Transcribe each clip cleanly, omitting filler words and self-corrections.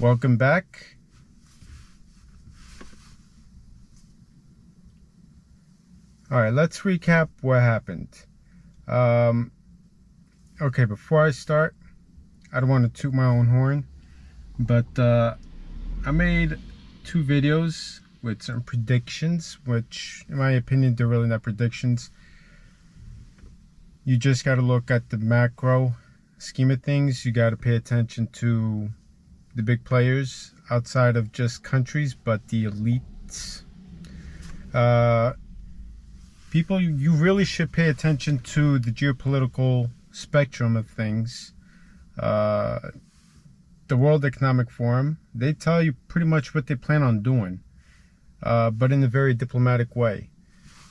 Welcome back. All right, let's recap what happened. Okay, before I start, I don't want to toot my own horn, but I made 2 videos with some predictions, which in my opinion, they're really not predictions. You just got to look at the macro scheme of things. You got to pay attention to the big players outside of just countries, but the elites. People, you really should pay attention to the geopolitical spectrum of things. The World Economic Forum, they tell you pretty much what they plan on doing, but in a very diplomatic way.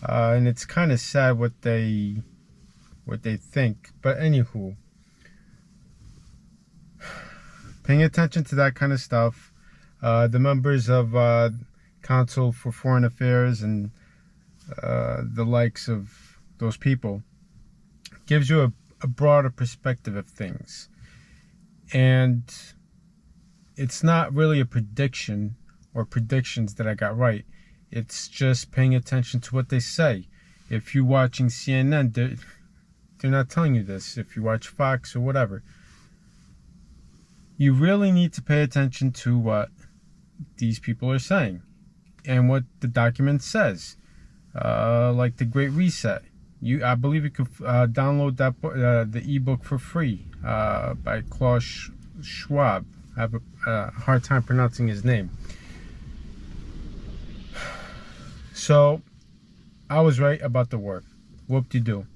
And it's kind of sad what they think. But anywho, paying attention to that kind of stuff, the members of Council for Foreign Affairs and the likes of those people gives you a broader perspective of things. And it's not really a prediction or predictions that I got right. It's just paying attention to what they say. If you're watching CNN, they're not telling you this. If you watch Fox or whatever, you really need to pay attention to what these people are saying and what the document says. Like the Great Reset. I believe you could download that the ebook for free by Klaus Schwab. I have a hard time pronouncing his name. So I was right about the war. Whoop-de-doo.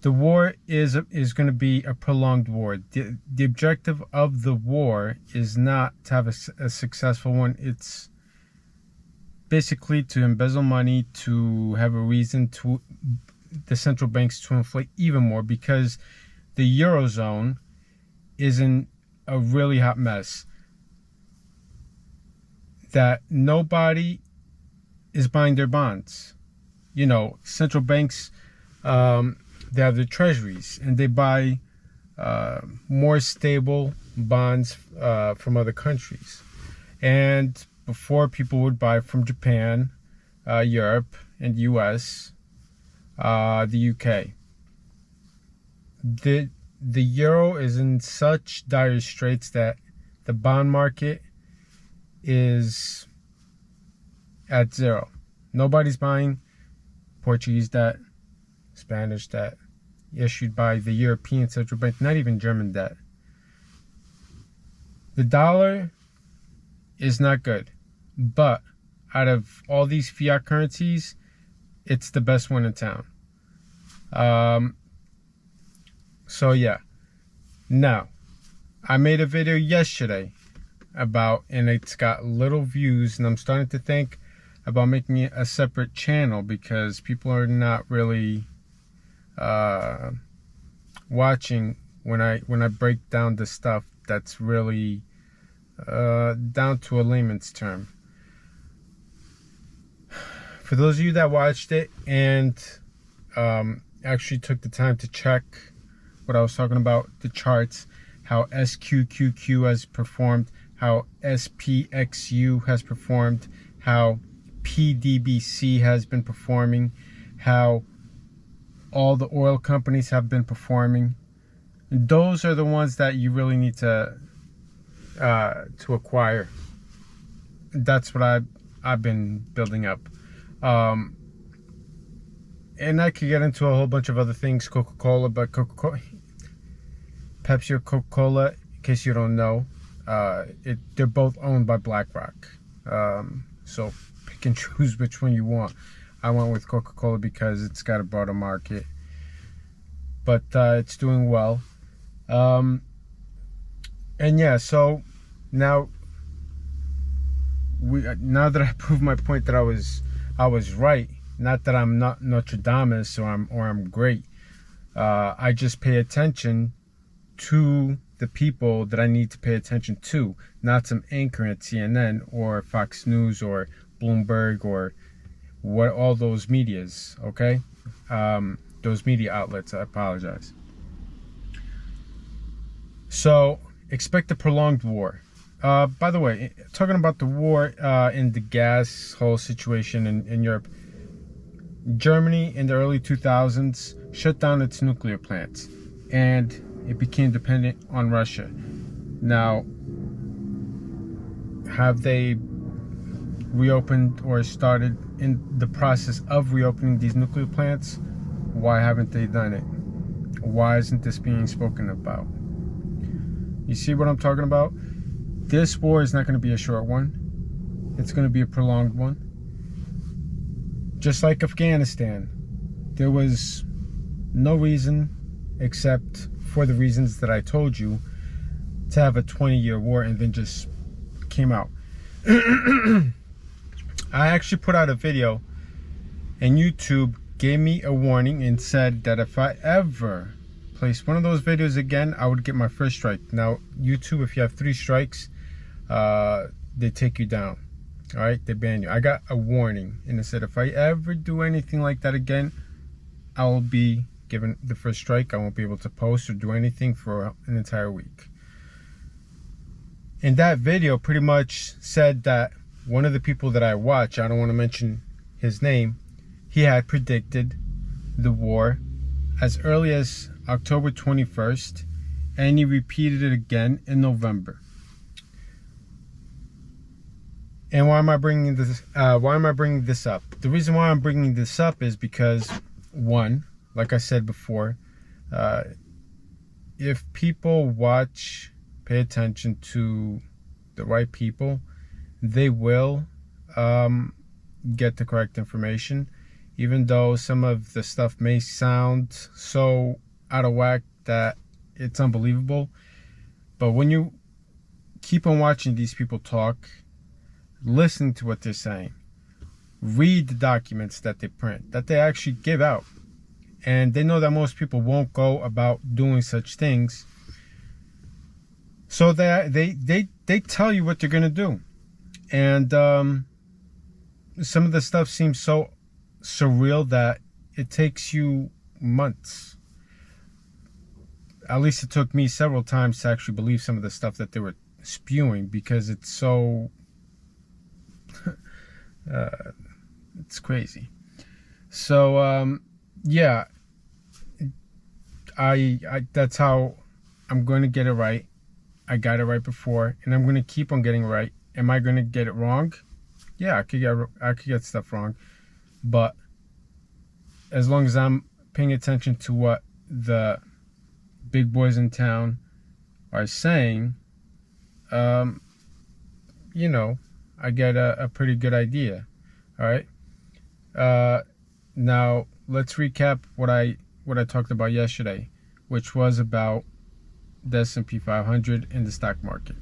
The war is going to be a prolonged war. The objective of the war is not to have a successful one. It's basically to embezzle money, to have a reason to the central banks to inflate even more, because the Eurozone is in a really hot mess that nobody is buying their bonds. You know, central banks, they have their treasuries and they buy more stable bonds from other countries. And before, people would buy from Japan, Europe, and US, the UK. The euro is in such dire straits that the bond market is at zero. Nobody's buying Portuguese debt, Spanish debt issued by the European Central Bank, not even German debt. The dollar is not good, but out of all these fiat currencies, it's the best one in town. So yeah. Now, I made a video yesterday about, and it's got little views, and I'm starting to think about making it a separate channel because people are not really watching when I break down the stuff that's really down to a layman's term. For those of you that watched it and actually took the time to check what I was talking about, the charts, how SQQQ has performed, how SPXU has performed, how PDBC has been performing, how all the oil companies have been performing. Those are the ones that you really need to acquire. That's what I've been building up. And I could get into a whole bunch of other things, Coca-Cola, but Pepsi or Coca-Cola, in case you don't know, they're both owned by BlackRock. So pick and choose which one you want. I went with Coca-Cola because it's got a broader market, but it's doing well. And yeah, so now that I proved my point that I was right, not that I'm not Nostradamus or I'm great. I just pay attention to the people that I need to pay attention to, not some anchor at CNN or Fox News or Bloomberg or what all those medias. Okay, those media outlets. I apologize. So expect a prolonged war. By the way, talking about the war in the gas whole situation in Europe, Germany in the early 2000s shut down its nuclear plants and it became dependent on Russia. Now, have they reopened or started in the process of reopening these nuclear plants? Why haven't they done it? Why isn't this being spoken about? You see what I'm talking about? This war is not going to be a short one. It's going to be a prolonged one. Just like Afghanistan, there was no reason except for the reasons that I told you to have a 20-year war and then just came out. I actually put out a video and YouTube gave me a warning and said that if I ever place one of those videos again, I would get my first strike. Now, YouTube, if you have 3 strikes, they take you down. All right, they ban you. I got a warning and it said if I ever do anything like that again, I will be given the first strike. I won't be able to post or do anything for an entire week. And that video pretty much said that one of the people that I watch, I don't want to mention his name, he had predicted the war as early as October 21st, and he repeated it again in November. And why am I bringing this? Why am I bringing this up? The reason why I'm bringing this up is because, one, like I said before, if people watch, pay attention to the right people, they will get the correct information. Even though some of the stuff may sound so out of whack that it's unbelievable, but when you keep on watching these people talk, listening to what they're saying, read the documents that they print, that they actually give out, and they know that most people won't go about doing such things, so they tell you what they're gonna do. And some of the stuff seems so surreal that it takes you months. At least it took me several times to actually believe some of the stuff that they were spewing, because it's so it's crazy. So yeah, I that's how I'm going to get it right. I got it right before, and I'm going to keep on getting it right. Am I going to get it wrong? Yeah, I could get stuff wrong, but as long as I'm paying attention to what the big boys in town are saying, you know, I get a pretty good idea. All right. Now let's recap what I talked about yesterday, which was about the S&P 500 in the stock market.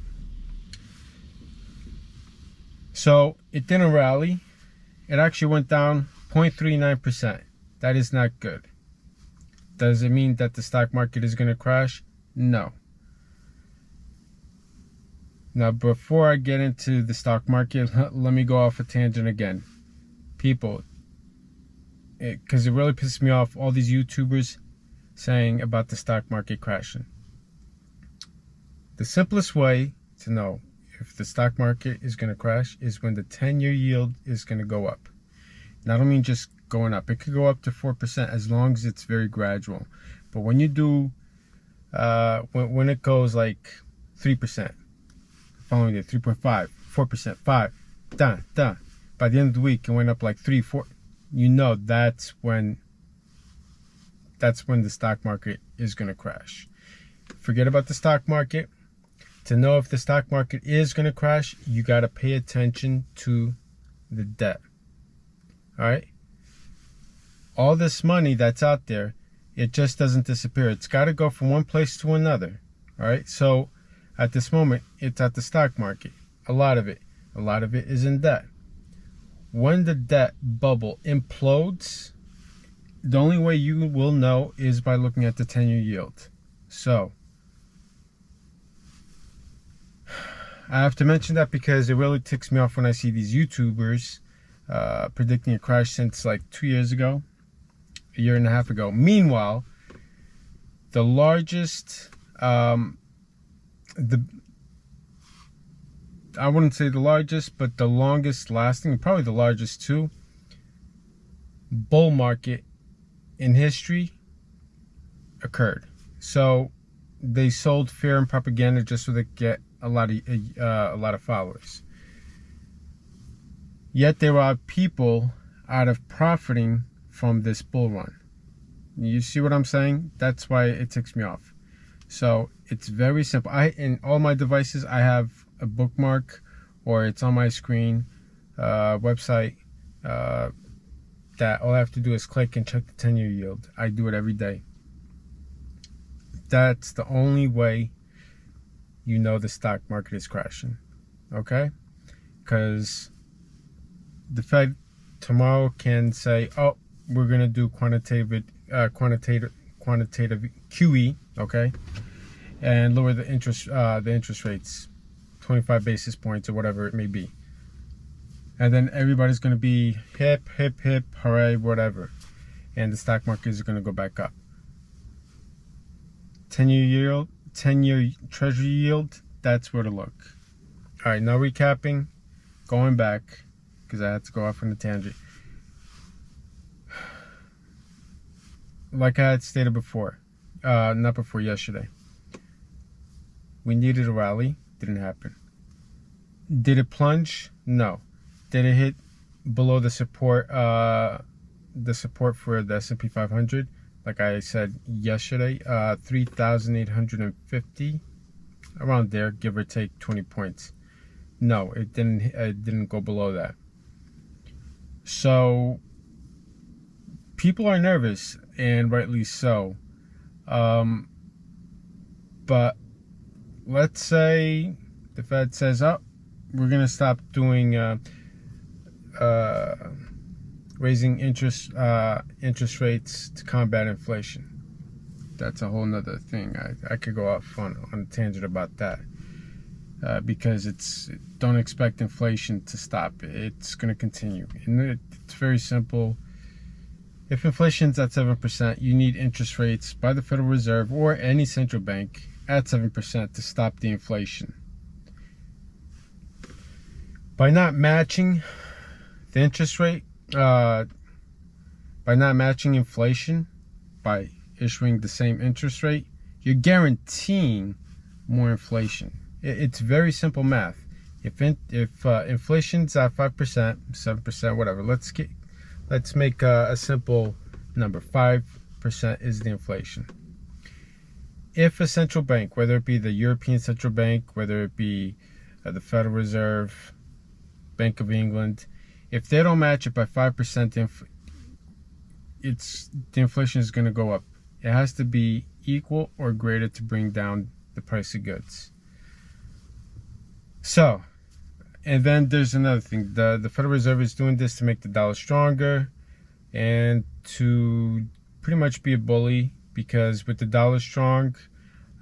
So it didn't rally. It actually went down 0.39%. That is not good. Does it mean that the stock market is going to crash? No. Now, before I get into the stock market, let me go off a tangent again. People, because it really pisses me off, all these YouTubers saying about the stock market crashing. The simplest way to know if the stock market is going to crash is when the 10-year yield is going to go up. And I don't mean just going up. It could go up to 4% as long as it's very gradual. But when you do, when it goes like 3%, following it, 3.5, 4%, 5, done. By the end of the week, it went up like 3, 4. You know that's when the stock market is going to crash. Forget about the stock market. To know if the stock market is going to crash, you got to pay attention to the debt. All right? All this money that's out there, it just doesn't disappear. It's got to go from one place to another. All right? So at this moment, it's at the stock market. A lot of it is in debt. When the debt bubble implodes, the only way you will know is by looking at the 10-year yield. So I have to mention that because it really ticks me off when I see these YouTubers predicting a crash since like 2 years ago. a year and a half ago. Meanwhile, the largest, I wouldn't say the largest, but the longest lasting, probably the largest too, bull market in history occurred. So they sold fear and propaganda just so they could get a lot of followers. Yet there are people out of profiting from this bull run. You see what I'm saying? That's why it ticks me off. So it's very simple. In all my devices, I have a bookmark, or it's on my screen, website, that all I have to do is click and check the 10-year yield. I do it every day. That's the only way you know the stock market is crashing. Okay? Because the Fed tomorrow can say, "Oh, we're gonna do quantitative QE, okay, and lower the interest rates, 25 basis points or whatever it may be," and then everybody's gonna be hip, hooray, whatever, and the stock market is gonna go back up. 10-year Treasury yield, that's where to look. All right, now recapping, going back, because I had to go off on a tangent. Like I had stated before, not before, yesterday, we needed a rally, didn't happen. Did it plunge? No. Did it hit below the support for the S&P 500? Like I said yesterday, 3,850, around there, give or take 20 points. No, it didn't go below that. So people are nervous, and rightly so. But let's say the Fed says, "Oh, we're gonna stop doing raising interest rates to combat inflation." That's a whole nother thing. I could go off on a tangent about that, because don't expect inflation to stop. It's going to continue, and it's very simple. If inflation's at 7%, you need interest rates by the Federal Reserve or any central bank at 7% to stop the inflation. By not matching the interest rate, by not matching inflation, by issuing the same interest rate, you're guaranteeing more inflation. It's very simple math. If inflation's at 5%, 7%, whatever, let's make a simple number. 5% is the inflation. If a central bank, whether it be the European Central Bank, whether it be the Federal Reserve, Bank of England, if they don't match it by 5%, the inflation is going to go up. It has to be equal or greater to bring down the price of goods. So, and then there's another thing. The Federal Reserve is doing this to make the dollar stronger and to pretty much be a bully, because with the dollar strong,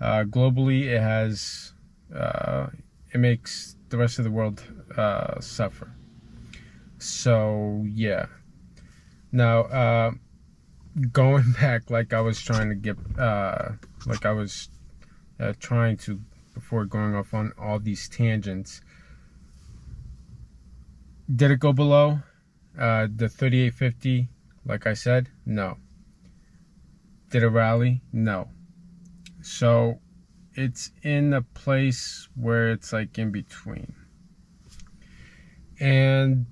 globally, it makes the rest of the world suffer. So yeah. Now, going back, like I was trying to before going off on all these tangents. Did it go below the 3850? Like I said, no. Did it rally? No. So it's in a place where it's like in between. And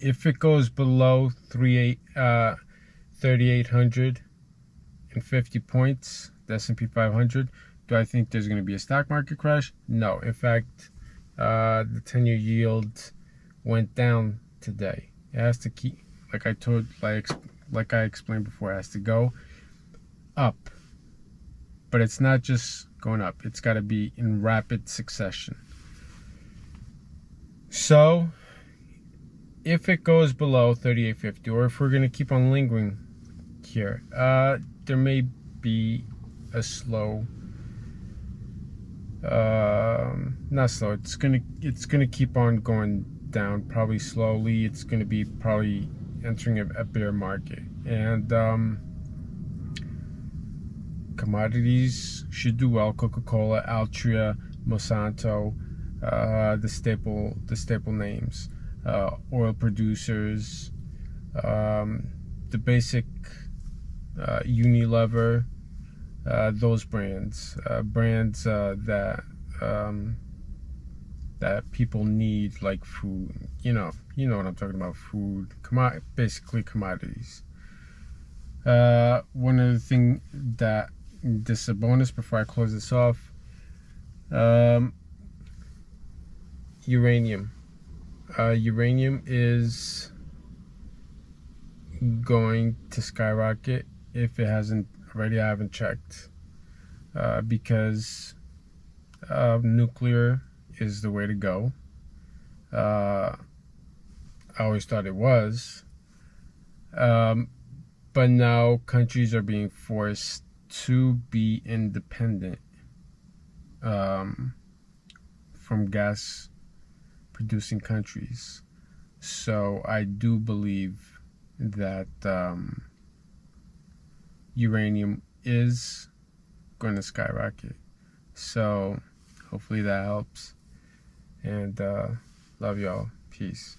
if it goes below 3,850 points, the S&P 500, do I think there's going to be a stock market crash? No. In fact, the 10-year yield went down today. It has to keep, like I explained before, it has to go up. But it's not just going up. It's got to be in rapid succession. So, if it goes below 3850, or if we're going to keep on lingering here, there may be a slow, not slow, it's gonna keep on going down probably slowly. It's going to be probably entering a bear market. And commodities should do well. Coca-Cola, Altria, Monsanto, the staple names, oil producers, the basic Unilever, those brands that people need, like food. You know what I'm talking about. Food, basically commodities. One other thing that this is a bonus before I close this off. Uranium. Uranium is going to skyrocket if it hasn't already. I haven't checked, because nuclear is the way to go. I always thought it was, but now countries are being forced to be independent from gas producing countries. So I do believe that uranium is going to skyrocket. So hopefully that helps. And love y'all. Peace.